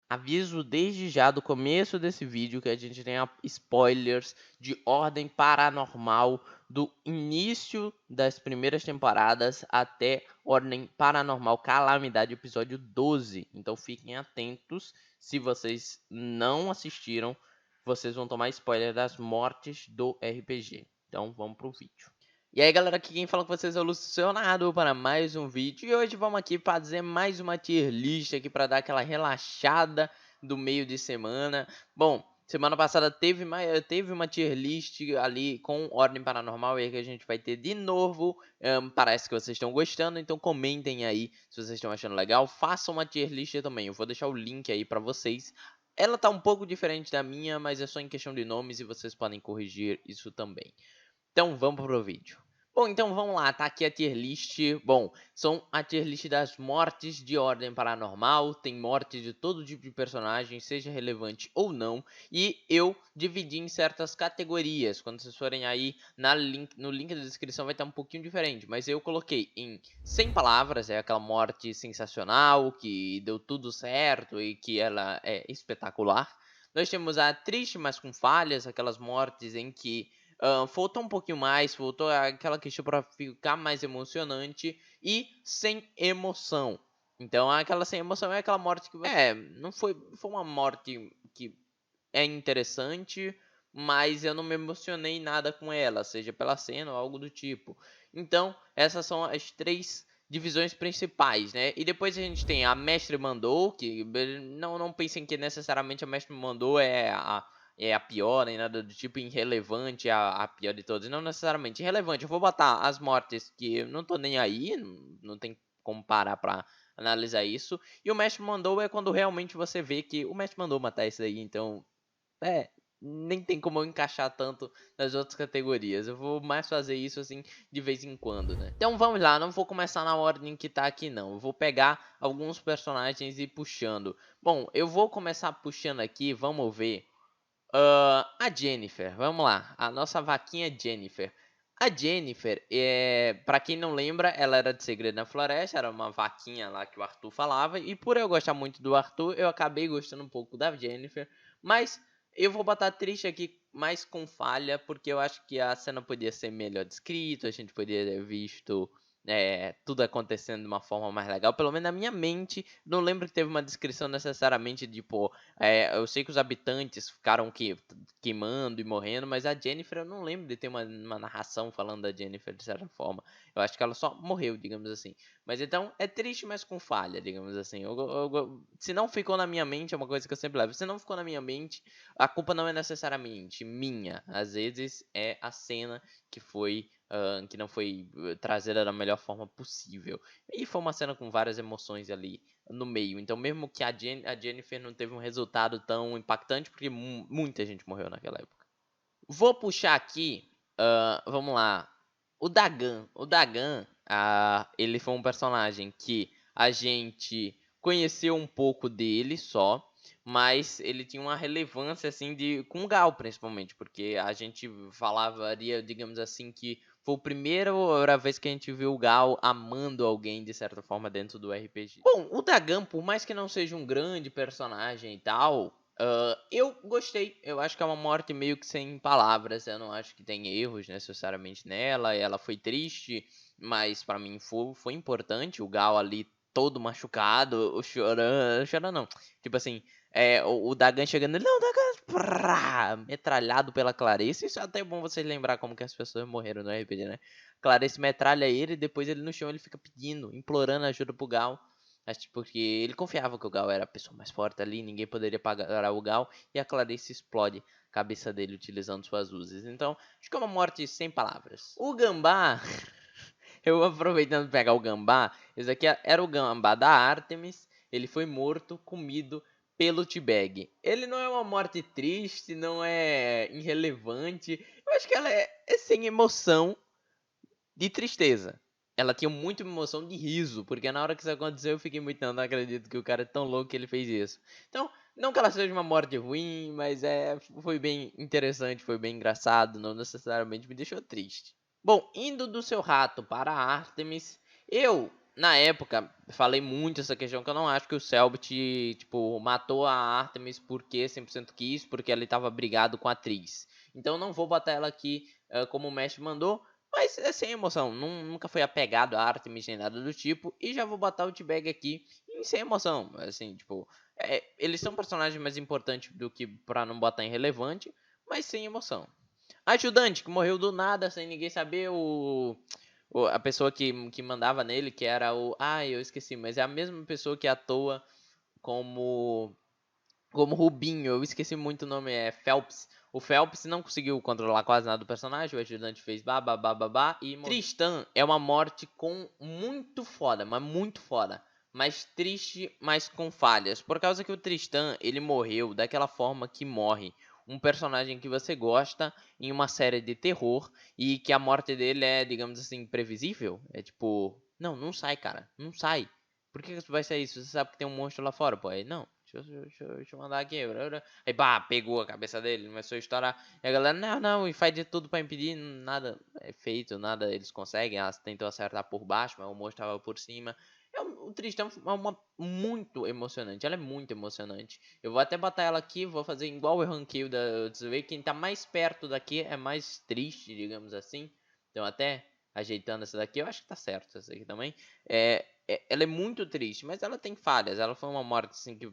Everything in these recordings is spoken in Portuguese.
Aviso desde já do começo desse vídeo que a gente tem spoilers de Ordem Paranormal do início das primeiras temporadas até Ordem Paranormal Calamidade episódio 12. Então fiquem atentos, se vocês não assistiram, vocês vão tomar spoiler das mortes do RPG. Então vamos pro vídeo. E aí galera, aqui quem fala com vocês é o Lucionado para mais um vídeo. E hoje vamos aqui fazer mais uma tier list aqui para dar aquela relaxada do meio de semana. Bom, semana passada teve uma tier list ali com Ordem Paranormal e aí que a gente vai ter de novo. Parece que vocês estão gostando, então comentem aí se vocês estão achando legal. Façam uma tier list também, eu vou deixar o link aí para vocês. Ela tá um pouco diferente da minha, mas é só em questão de nomes e vocês podem corrigir isso também. Então vamos pro vídeo. Bom, então vamos lá, tá aqui a tier list. Bom, são a tier list das mortes de Ordem Paranormal. Tem morte de todo tipo de personagem, seja relevante ou não. E eu dividi em certas categorias. Quando vocês forem aí no link da descrição vai estar um pouquinho diferente. Mas eu coloquei em 100 palavras, é aquela morte sensacional, que deu tudo certo e que ela é espetacular. Nós temos a triste, mas com falhas, aquelas mortes em que faltou um pouquinho mais, faltou aquela questão para ficar mais emocionante e sem emoção. Então, aquela sem emoção é aquela morte que não foi uma morte que é interessante, mas eu não me emocionei nada com ela, seja pela cena ou algo do tipo. Então, essas são as três divisões principais, né? E depois a gente tem a Mestre Mandou, que não pensem que necessariamente a Mestre Mandou é a pior, nem nada do tipo, irrelevante, a pior de todas. Não necessariamente irrelevante. Eu vou botar as mortes que eu não tô nem aí, não tem como parar pra analisar isso. E o Mestre Mandou é quando realmente você vê que o Mestre mandou matar isso daí, então nem tem como eu encaixar tanto nas outras categorias. Eu vou mais fazer isso assim de vez em quando, né? Então vamos lá, não vou começar na ordem que tá aqui não. Eu vou pegar alguns personagens e ir puxando. Bom, eu vou começar puxando aqui, vamos ver. A Jennifer, vamos lá. A nossa vaquinha Jennifer. A Jennifer, para quem não lembra, ela era de Segredo na Floresta, era uma vaquinha lá que o Arthur falava, e por eu gostar muito do Arthur, eu acabei gostando um pouco da Jennifer, mas eu vou botar triste aqui mais com falha, porque eu acho que a cena podia ser melhor descrita, a gente poderia ter visto tudo acontecendo de uma forma mais legal, pelo menos na minha mente, não lembro que teve uma descrição necessariamente de, pô, eu sei que os habitantes ficaram queimando e morrendo, mas a Jennifer eu não lembro de ter uma narração falando da Jennifer de certa forma. Eu acho que ela só morreu, digamos assim. Mas então é triste, mas com falha, digamos assim. Se não ficou na minha mente, é uma coisa que eu sempre levo. Se não ficou na minha mente, a culpa não é necessariamente minha. Às vezes é a cena que não foi trazida da melhor forma possível. E foi uma cena com várias emoções ali no meio. Então, mesmo que a Jennifer não teve um resultado tão impactante, porque muita gente morreu naquela época. Vou puxar aqui, vamos lá, o Dagan. O Dagan, ele foi um personagem que a gente conheceu um pouco dele só, mas ele tinha uma relevância assim com o Gal principalmente, porque a gente falaria, digamos assim, que foi a primeira vez que a gente viu o Gal amando alguém de certa forma dentro do RPG. Bom, o Dagan, por mais que não seja um grande personagem e tal, eu gostei. Eu acho que é uma morte meio que sem palavras. Eu não acho que tem erros necessariamente nela. Ela foi triste, mas pra mim foi importante. O Gal ali todo machucado, o chorando, chorando não. Tipo assim, o Dagan chegando ali, não, Dagan, prá, metralhado pela Clarice. Isso é até bom vocês lembrar como que as pessoas morreram no RPG, né? Clarice metralha ele, depois ele no chão ele fica pedindo, implorando ajuda pro Gal. Acho porque ele confiava que o Gal era a pessoa mais forte ali, ninguém poderia parar o Gal, e a Clarice explode a cabeça dele utilizando suas luzes. Então, acho que é uma morte sem palavras. O Gambá, eu aproveitando pegar o Gambá, esse aqui era o Gambá da Artemis, ele foi morto, comido pelo T-Bag. Ele não é uma morte triste, não é irrelevante, eu acho que ela é sem emoção de tristeza. Ela tinha muita emoção de riso, porque na hora que isso aconteceu eu fiquei muito, não acredito que o cara é tão louco que ele fez isso. Então, não que ela seja uma morte ruim, mas foi bem interessante, foi bem engraçado, não necessariamente me deixou triste. Bom, indo do seu rato para a Artemis, eu na época, falei muito essa questão que eu não acho que o Selbit, tipo, matou a Artemis porque 100% quis, porque ele tava brigado com a atriz. Então não vou botar ela aqui como o mestre mandou, mas é sem emoção. Nunca foi apegado a Artemis nem nada do tipo. E já vou botar o T-Bag aqui sem emoção. Assim, tipo, eles são personagens mais importantes do que pra não botar irrelevante, mas sem emoção. Ajudante, que morreu do nada, sem ninguém saber, a pessoa que mandava nele, que era o... Ah, eu esqueci, mas é a mesma pessoa que atua como... Como Rubinho, eu esqueci muito o nome, é Phelps. O Phelps não conseguiu controlar quase nada do personagem, o ajudante fez babá e morreu. Tristan é uma morte com muito foda, mas muito foda. Mas triste, mas com falhas. Por causa que o Tristan, ele morreu daquela forma que morre um personagem que você gosta em uma série de terror e que a morte dele é, digamos assim, previsível. É tipo, não sai, cara, não sai. Por que vai sair isso? Você sabe que tem um monstro lá fora, pô. Aí, não, deixa eu mandar aqui. Aí, pá, pegou a cabeça dele, começou a estourar. E a galera, não, e faz de tudo pra impedir. Nada é feito, nada eles conseguem. Elas tentam acertar por baixo, mas o monstro tava por cima. O Tristão é uma muito emocionante. Ela é muito emocionante. Eu vou até botar ela aqui, vou fazer igual eu ranqueio da ZV. Quem tá mais perto daqui é mais triste, digamos assim. Então, até ajeitando essa daqui, eu acho que tá certo essa aqui também. Ela é muito triste, mas ela tem falhas. Ela foi uma morte assim que,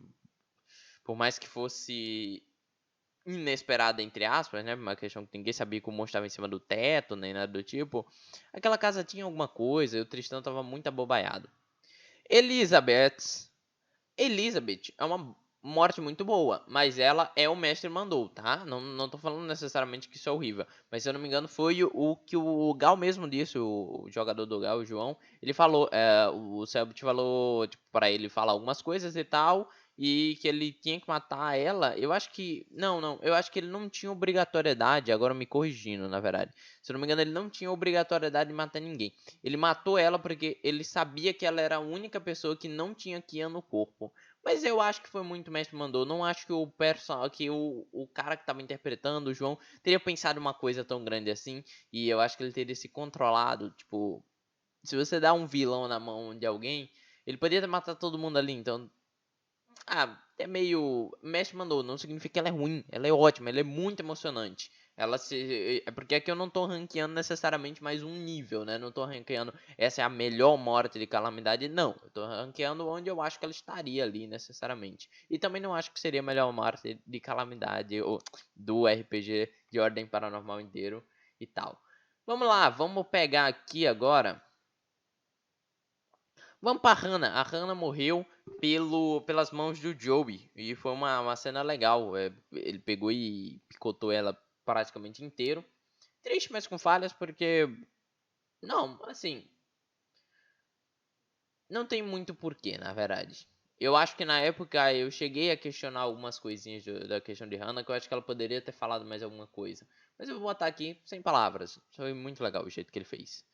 por mais que fosse inesperada, entre aspas, né? Uma questão que ninguém sabia que o monstro estava em cima do teto, nem nada do tipo. Aquela casa tinha alguma coisa e o Tristão tava muito abobaiado. Elizabeth. Elizabeth é uma morte muito boa, mas ela é o mestre mandou, tá? Não tô falando necessariamente que isso é horrível, mas se eu não me engano foi o que o Gal mesmo disse, o jogador do Gal, o João, ele falou, o Selbit falou, tipo, pra ele falar algumas coisas e tal, e que ele tinha que matar ela. Eu acho que, não, eu acho que ele não tinha obrigatoriedade, agora me corrigindo, na verdade. Se eu não me engano, ele não tinha obrigatoriedade de matar ninguém. Ele matou ela porque ele sabia que ela era a única pessoa que não tinha Kian no corpo. Mas eu acho que foi muito mestre mandou. Não acho que o cara que estava interpretando, o João, teria pensado uma coisa tão grande assim. E eu acho que ele teria se controlado. Tipo, se você dá um vilão na mão de alguém, ele poderia ter matado todo mundo ali. Então, é meio. Mestre mandou, não significa que ela é ruim. Ela é ótima, ela é muito emocionante. É porque aqui eu não tô ranqueando necessariamente mais um nível, né? Não tô ranqueando essa é a melhor morte de calamidade, não. Eu tô ranqueando onde eu acho que ela estaria ali, necessariamente. E também não acho que seria a melhor morte de calamidade ou do RPG de Ordem Paranormal inteiro e tal. Vamos lá, vamos pegar aqui agora. Vamos pra Hannah. A Hannah morreu pelas mãos do Joey. E foi uma cena legal. Ele pegou e picotou ela praticamente inteiro. Triste, mas com falhas, porque. Não, assim. Não tem muito porquê, na verdade. Eu acho que na época eu cheguei a questionar algumas coisinhas da questão de Hannah, que eu acho que ela poderia ter falado mais alguma coisa. Mas eu vou botar aqui sem palavras. Foi muito legal o jeito que ele fez.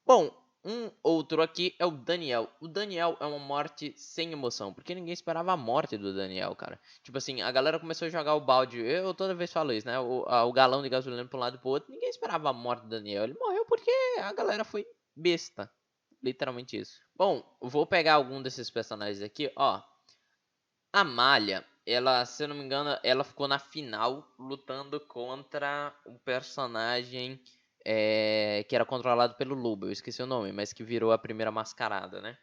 Bom, um outro aqui é o Daniel. O Daniel é uma morte sem emoção, porque ninguém esperava a morte do Daniel, cara. Tipo assim, a galera começou a jogar o balde. Eu toda vez falo isso, né? O galão de gasolina pra um lado e pro outro. Ninguém esperava a morte do Daniel. Ele morreu porque a galera foi besta. Literalmente isso. Bom, vou pegar algum desses personagens aqui, ó. A Malha, ela, se eu não me engano, ela ficou na final lutando contra um personagem que era controlado pelo Lobo. Eu esqueci o nome, mas que virou a primeira mascarada, né?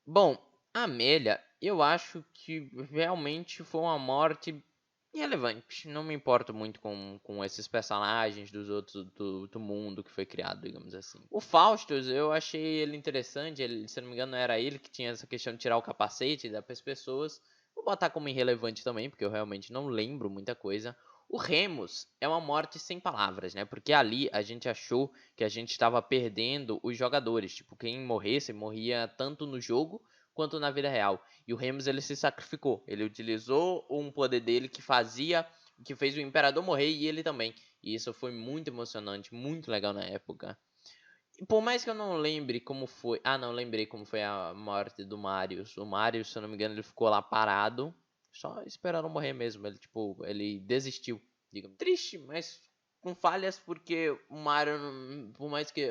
Bom, a Amélia, eu acho que realmente foi uma morte irrelevante. Não me importo muito com esses personagens dos outros do mundo que foi criado, digamos assim. O Faustus, eu achei ele interessante. Ele, se não me engano, era ele que tinha essa questão de tirar o capacete e dar para as pessoas. Vou botar como irrelevante também, porque eu realmente não lembro muita coisa. O Remus é uma morte sem palavras, né? Porque ali a gente achou que a gente estava perdendo os jogadores. Tipo, quem morresse, morria tanto no jogo quanto na vida real. E o Remus, ele se sacrificou. Ele utilizou um poder dele que fez o Imperador morrer e ele também. E isso foi muito emocionante, muito legal na época. E por mais que eu não lembre como foi... Ah, não, lembrei como foi a morte do Marius. O Marius, se eu não me engano, ele ficou lá parado, só esperando morrer mesmo. Ele, tipo, ele desistiu, digamos. Triste, mas com falhas porque o Mario, por mais que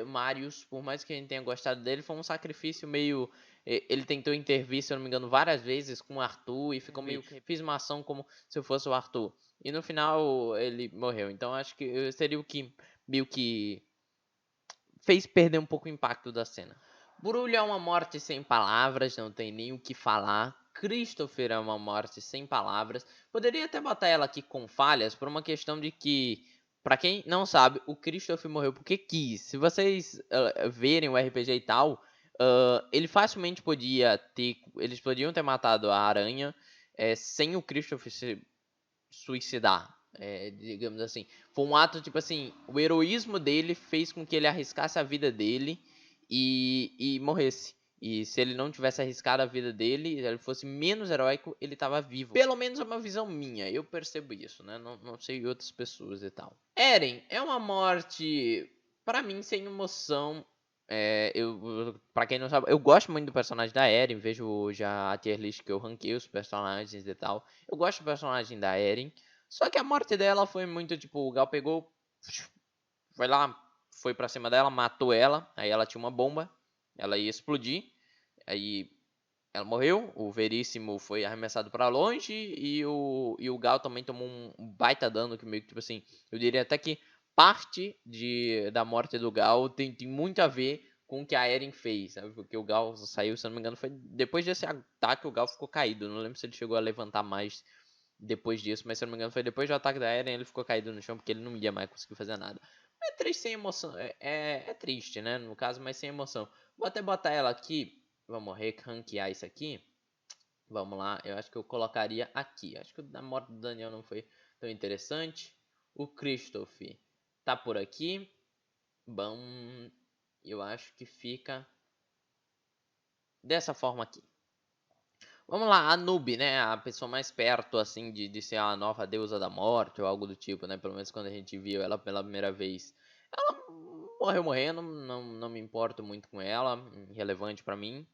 a gente tenha gostado dele, foi um sacrifício meio. Ele tentou intervir, se eu não me engano, várias vezes com o Arthur e ficou meio que fiz uma ação como se eu fosse o Arthur. E no final ele morreu. Então acho que seria o que meio que fez perder um pouco o impacto da cena. Brulho é uma morte sem palavras, não tem nem o que falar. Christopher é uma morte sem palavras. Poderia até botar ela aqui com falhas por uma questão de que, pra quem não sabe, o Christopher morreu porque quis. Se vocês verem o RPG e tal, ele facilmente podia ter. Eles podiam ter matado a aranha sem o Christopher se suicidar. Digamos assim. Foi um ato, tipo assim, o heroísmo dele fez com que ele arriscasse a vida dele e morresse. E se ele não tivesse arriscado a vida dele, se ele fosse menos heróico, ele tava vivo. Pelo menos é uma visão minha, eu percebo isso, né? Não sei outras pessoas e tal. Eren é uma morte, pra mim, sem emoção. Pra quem não sabe, eu gosto muito do personagem da Eren. Vejo já a tier list que eu ranquei os personagens e tal. Eu gosto do personagem da Eren. Só que a morte dela foi muito tipo, o Gal pegou, foi lá, foi pra cima dela, matou ela. Aí ela tinha uma bomba, ela ia explodir. Aí ela morreu. O Veríssimo foi arremessado pra longe. E o Gal também tomou um baita dano. Que meio que tipo assim, eu diria até que parte da morte do Gal tem muito a ver com o que a Eren fez, sabe? Porque o Gal saiu, se eu não me engano, foi depois desse ataque o Gal ficou caído. Não lembro se ele chegou a levantar mais depois disso, mas se eu não me engano foi depois do ataque da Eren, ele ficou caído no chão porque ele não ia mais conseguir fazer nada. É triste sem emoção, é triste, né, no caso, mas sem emoção. Vou até botar ela aqui, vamos ranquear isso aqui. Vamos lá, eu acho que eu colocaria aqui. Acho que a morte do Daniel não foi tão interessante. O Christoph tá por aqui. Bom, eu acho que fica dessa forma aqui. Vamos lá, a Nube, né? A pessoa mais perto, assim, de ser a nova deusa da morte ou algo do tipo, né? Pelo menos quando a gente viu ela pela primeira vez. Ela morreu morrendo, não me importo muito com ela, irrelevante pra mim.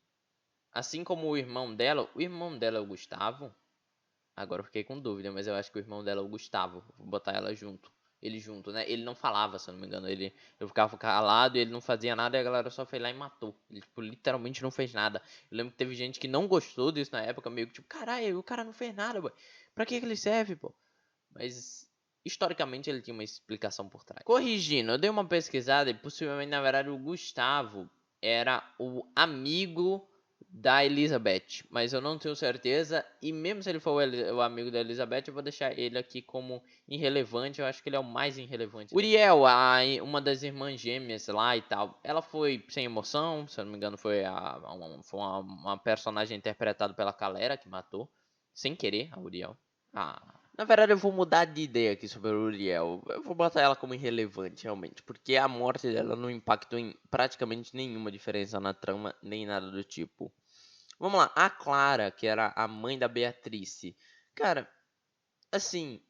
Assim como o irmão dela é o Gustavo. Agora eu fiquei com dúvida, mas eu acho que o irmão dela é o Gustavo. Vou botar ela junto. Ele junto, né? Ele não falava, se eu não me engano. Eu ficava calado e ele não fazia nada e a galera só foi lá e matou. Ele, tipo, literalmente não fez nada. Eu lembro que teve gente que não gostou disso na época, meio que tipo, caralho, o cara não fez nada, boy. Pra que ele serve, pô? Mas historicamente ele tinha uma explicação por trás. Corrigindo, eu dei uma pesquisada e possivelmente, na verdade, o Gustavo era o amigo da Elizabeth, mas eu não tenho certeza. E mesmo se ele for o amigo da Elizabeth, eu vou deixar ele aqui como irrelevante. Eu acho que ele é o mais irrelevante. Uriel, uma das irmãs gêmeas lá e tal, ela foi sem emoção, se eu não me engano, foi uma personagem interpretada pela Calera que matou, sem querer, a Uriel. Na verdade, eu vou mudar de ideia aqui sobre a Uriel. Eu vou botar ela como irrelevante, realmente. Porque a morte dela não impactou em praticamente nenhuma diferença na trama, nem nada do tipo. Vamos lá, a Clara, que era a mãe da Beatrice. Cara, assim,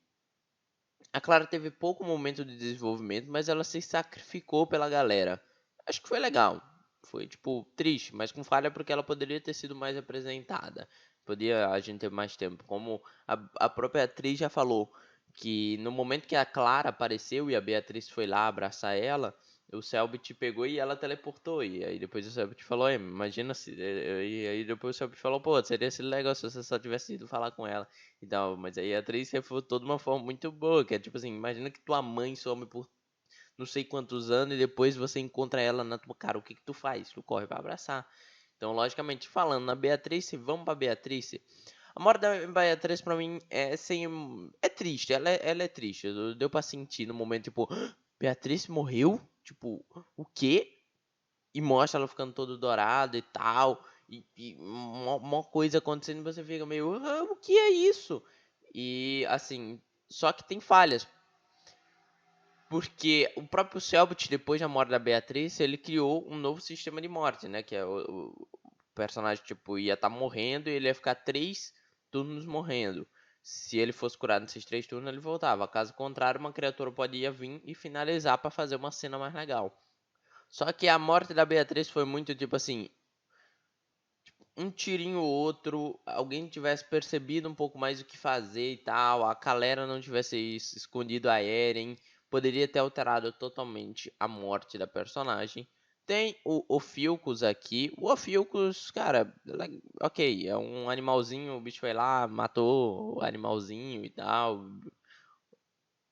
a Clara teve pouco momento de desenvolvimento, mas ela se sacrificou pela galera. Acho que foi legal. Foi, tipo, triste, mas com falha porque ela poderia ter sido mais apresentada. Podia a gente ter mais tempo. Como a própria atriz já falou, que no momento que a Clara apareceu e a Beatriz foi lá abraçar ela, o Selbit pegou e ela teleportou. E aí depois o Selbit falou, imagina se. E aí depois o Selbit falou, pô, seria sido legal se você só tivesse ido falar com ela e tal. Mas aí a atriz refutou de uma forma muito boa, que é tipo assim, imagina que tua mãe some por não sei quantos anos e depois você encontra ela na tua cara, o que que tu faz? Tu corre pra abraçar. Então, logicamente, falando na Beatrice, vamos pra Beatrice. A morte da Beatriz pra mim é sem. É triste, ela é triste. Deu pra sentir no momento, tipo, Beatriz morreu? Tipo, o quê? E mostra ela ficando todo dourado e tal. E uma coisa acontecendo e você fica meio, o que é isso? E assim, só que tem falhas. Porque o próprio Selbit, depois da morte da Beatriz, ele criou um novo sistema de morte, né? Que é o personagem, tipo, ia estar morrendo e ele ia ficar 3 turnos morrendo. Se ele fosse curado nesses 3 turnos, ele voltava. Caso contrário, uma criatura podia vir e finalizar para fazer uma cena mais legal. Só que a morte da Beatriz foi muito, tipo assim, um tirinho ou outro, alguém tivesse percebido um pouco mais o que fazer e tal, a galera não tivesse escondido a Eren, poderia ter alterado totalmente a morte da personagem. Tem o Ophiuchus aqui. O Ophiuchus, cara, ok, é um animalzinho, o bicho foi lá, matou o animalzinho e tal.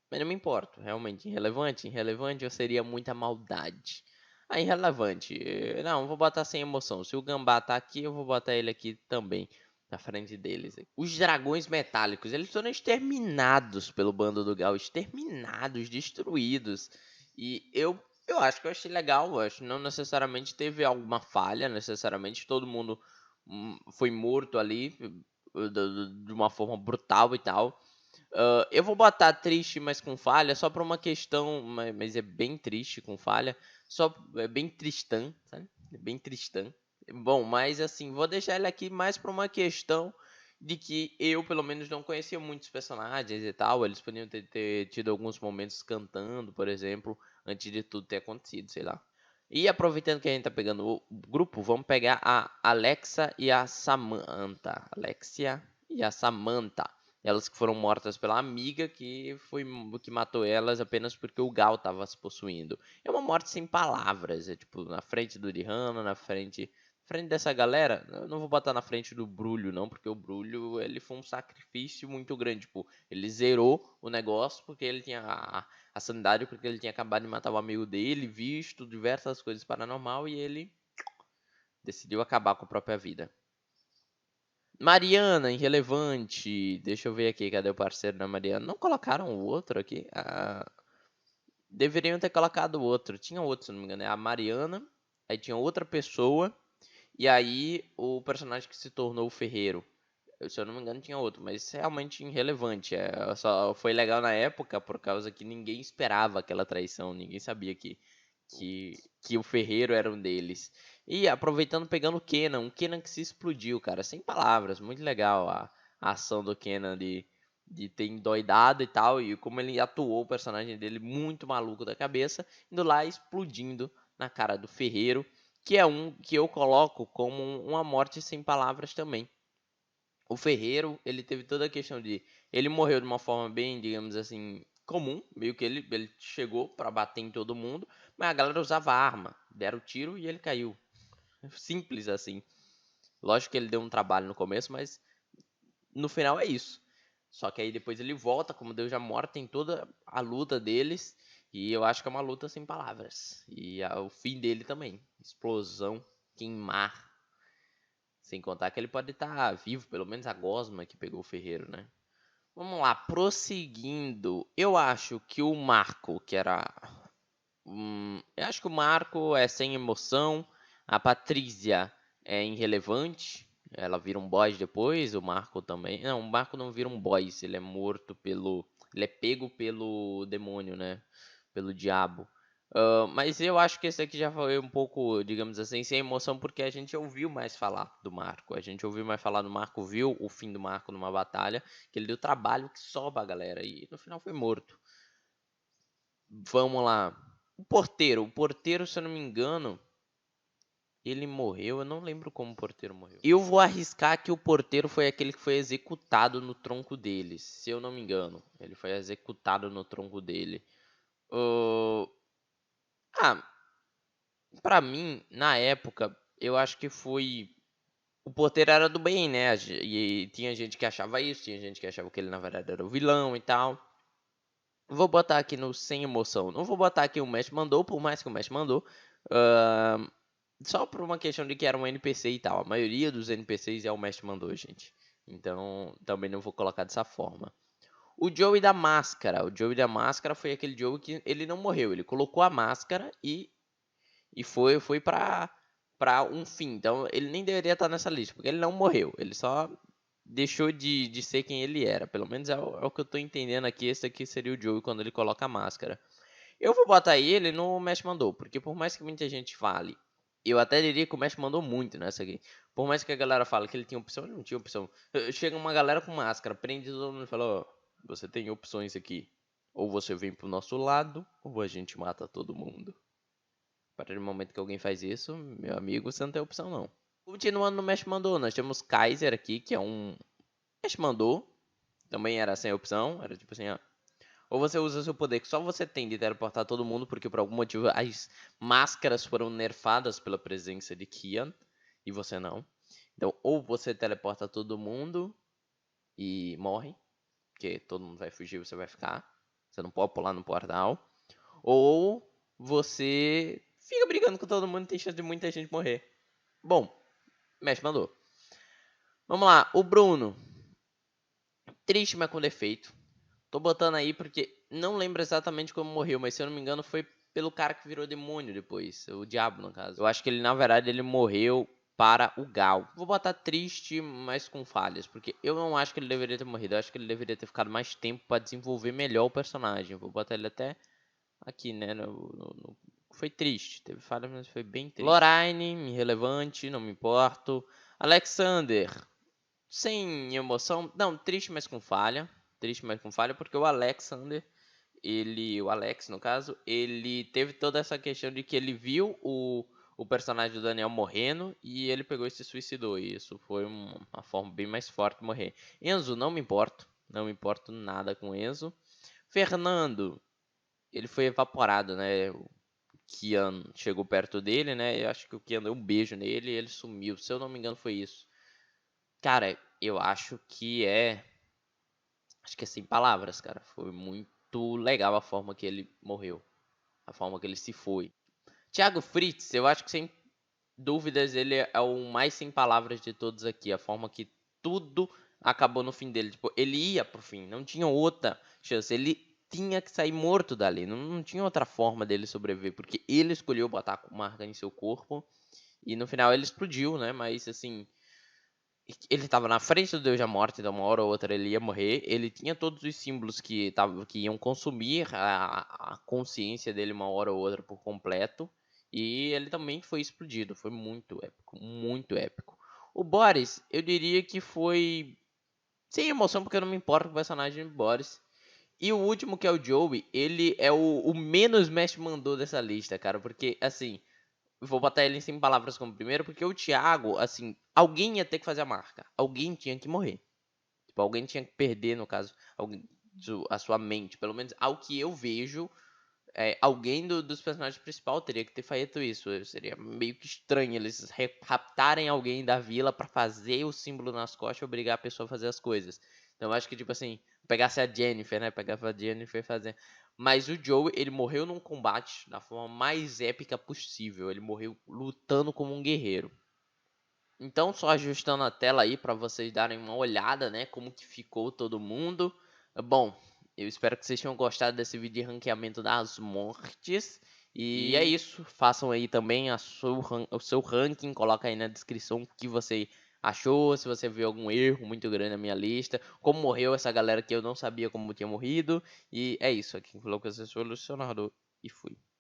Mas não me importo, realmente. Irrelevante? Irrelevante ou seria muita maldade? Ah, irrelevante. Não, vou botar sem emoção. Se o Gambá tá aqui, eu vou botar ele aqui também, na frente deles. Os dragões metálicos, eles foram exterminados pelo bando do Gal. Exterminados, destruídos. E eu acho que eu achei legal. Eu acho que não necessariamente teve alguma falha, necessariamente. Todo mundo foi morto ali de uma forma brutal e tal. Eu vou botar triste, mas com falha, só pra uma questão, mas é bem triste com falha, só é bem tristão, sabe? É bem tristão. Bom, mas assim, vou deixar ele aqui mais pra uma questão de que eu, pelo menos, não conhecia muitos personagens e tal. Eles podiam ter tido alguns momentos cantando, por exemplo, antes de tudo ter acontecido, sei lá. E aproveitando que a gente tá pegando o grupo, vamos pegar a Alexa e a Samantha. Alexia e a Samantha. Elas que foram mortas pela amiga que matou elas apenas porque o Gal estava se possuindo. É uma morte sem palavras, é tipo na frente do Rihanna, na frente dessa galera. Eu não vou botar na frente do Brulho não, porque o Brulho ele foi um sacrifício muito grande, tipo, ele zerou o negócio porque ele tinha a sanidade, porque ele tinha acabado de matar o amigo dele, visto diversas coisas paranormal e ele decidiu acabar com a própria vida. Mariana, irrelevante. Deixa eu ver aqui, cadê o parceiro da Mariana? Não colocaram o outro aqui? Deveriam ter colocado o outro. Tinha outro, se não me engano. É a Mariana. Aí tinha outra pessoa. E aí o personagem que se tornou o Ferreiro. Se eu não me engano, tinha outro. Mas realmente irrelevante. Só foi legal na época por causa que ninguém esperava aquela traição. Ninguém sabia que o Ferreiro era um deles. E aproveitando, pegando o Kenan, um Kenan que se explodiu, cara, sem palavras, muito legal a ação do Kenan de ter endoidado e tal, e como ele atuou o personagem dele muito maluco da cabeça, indo lá explodindo na cara do Ferreiro, que é um que eu coloco como uma morte sem palavras também. O Ferreiro, ele teve toda a questão de. Ele morreu de uma forma bem, digamos assim, comum. Meio que ele chegou pra bater em todo mundo. Mas a galera usava arma. Deram tiro e ele caiu. Simples assim. Lógico que ele deu um trabalho no começo, mas no final é isso. Só que aí depois ele volta, como Deus já morto, tem toda a luta deles. E eu acho que é uma luta sem palavras. E o fim dele também. Explosão, queimar. Sem contar que ele pode estar vivo, pelo menos a gosma que pegou o Ferreiro, né? Vamos lá, prosseguindo. Eu acho que o Marco, que era. Eu acho que o Marco é sem emoção. A Patrícia é irrelevante. Ela vira um boss depois. O Marco também. Não, o Marco não vira um boss. Ele é morto pelo. Ele é pego pelo demônio, né? Pelo diabo. Mas eu acho que esse aqui já foi um pouco, digamos assim, sem emoção, porque a gente ouviu mais falar do Marco. A gente ouviu mais falar do Marco, viu o fim do Marco numa batalha, que ele deu trabalho que só pra galera, e no final foi morto. Vamos lá. O porteiro, se eu não me engano, ele morreu, eu não lembro como o porteiro morreu. Eu vou arriscar que o porteiro foi aquele que foi executado no tronco dele, se eu não me engano. Ele foi executado no tronco dele. Uh, Ah, pra mim, na época, eu acho que foi. O porteiro era do bem, né? E tinha gente que achava isso, tinha gente que achava que ele na verdade era o vilão e tal. Vou botar aqui no sem emoção. Não vou botar aqui o mestre mandou, por mais que o mestre mandou. ahn, Só por uma questão de que era um NPC e tal. A maioria dos NPCs é o mestre mandou, gente. Então, também não vou colocar dessa forma. O Joey da máscara. O Joey da máscara foi aquele Joey que ele não morreu. Ele colocou a máscara e foi pra um fim. Então ele nem deveria estar nessa lista, porque ele não morreu. Ele só deixou de ser quem ele era. Pelo menos é o que eu tô entendendo aqui. Esse aqui seria o Joey quando ele coloca a máscara. Eu vou botar ele no Mesh mandou, porque por mais que muita gente fale, eu até diria que o Mesh mandou muito nessa aqui. Por mais que a galera fale que ele tinha opção, ele não tinha opção. Chega uma galera com máscara, prende todo mundo e fala, ó, você tem opções aqui. Ou você vem pro nosso lado, ou a gente mata todo mundo. A partir do momento que alguém faz isso, meu amigo, você não tem opção não. Continuando no Mesh Mandou, nós temos Kaiser aqui, que é um Mesh Mandou. Também era sem opção, era tipo assim, ó. Ou você usa seu poder que só você tem de teleportar todo mundo, porque por algum motivo as máscaras foram nerfadas pela presença de Kian, e você não. Então, ou você teleporta todo mundo e morre, porque todo mundo vai fugir e você vai ficar. Você não pode pular no portal. Ou você fica brigando com todo mundo e tem chance de muita gente morrer. Bom, mestre mandou. Vamos lá, o Bruno. Triste, mas com defeito. Tô botando aí porque não lembro exatamente como morreu, mas se eu não me engano foi pelo cara que virou demônio depois. O diabo, no caso. Eu acho que ele, na verdade, ele morreu para o Gal. Vou botar triste, mas com falhas, porque eu não acho que ele deveria ter morrido. Eu acho que ele deveria ter ficado mais tempo para desenvolver melhor o personagem. Vou botar ele até aqui, né? Foi triste. Teve falhas, mas foi bem triste. Lorraine, irrelevante, não me importo. Alexander, sem emoção. Não, triste, mas com falha. Triste, mas com falha, porque o Alexander, o Alex, no caso, ele teve toda essa questão de que ele viu o personagem do Daniel morrendo e ele pegou e se suicidou. E isso foi uma forma bem mais forte de morrer. Enzo, não me importo. Não me importo nada com Enzo. Fernando, ele foi evaporado, né? O Kian chegou perto dele, né? Eu acho que o Kian deu um beijo nele e ele sumiu. Se eu não me engano, foi isso. Cara, eu acho que é. Acho que é sem palavras, cara. Foi muito legal a forma que ele morreu. A forma que ele se foi. Thiago Fritz, eu acho que sem dúvidas ele é o mais sem palavras de todos aqui. A forma que tudo acabou no fim dele. Tipo, ele ia pro fim, não tinha outra chance. Ele tinha que sair morto dali. Não tinha outra forma dele sobreviver. Porque ele escolheu botar a marca em seu corpo. E no final ele explodiu, né? Mas assim. Ele estava na frente do Deus da Morte, então uma hora ou outra ele ia morrer. Ele tinha todos os símbolos que iam consumir a consciência dele uma hora ou outra por completo. E ele também foi explodido. Foi muito épico, muito épico. O Boris, eu diria que foi sem emoção, porque eu não me importo com o personagem do Boris. E o último, que é o Joey, ele é o menos mestre mandou dessa lista, cara. Porque, assim, vou botar ele em palavras como primeiro, porque o Thiago, assim, alguém ia ter que fazer a marca. Alguém tinha que morrer. Tipo, alguém tinha que perder, no caso, a sua mente. Pelo menos ao que eu vejo, alguém dos personagens principais teria que ter feito isso. Seria meio que estranho eles raptarem alguém da vila pra fazer o símbolo nas costas e obrigar a pessoa a fazer as coisas. Então eu acho que, tipo assim, pegasse a Jennifer, né? Pegava a Jennifer e fazer. Mas o Joe, ele morreu num combate da forma mais épica possível. Ele morreu lutando como um guerreiro. Então, só ajustando a tela aí para vocês darem uma olhada, né, como que ficou todo mundo. Bom, eu espero que vocês tenham gostado desse vídeo de ranqueamento das mortes. E é isso, façam aí também o seu ranking, coloca aí na descrição o que você achou, se você viu algum erro muito grande na minha lista, como morreu essa galera que eu não sabia como tinha morrido. E é isso, aqui falou que eu sou solucionador e fui.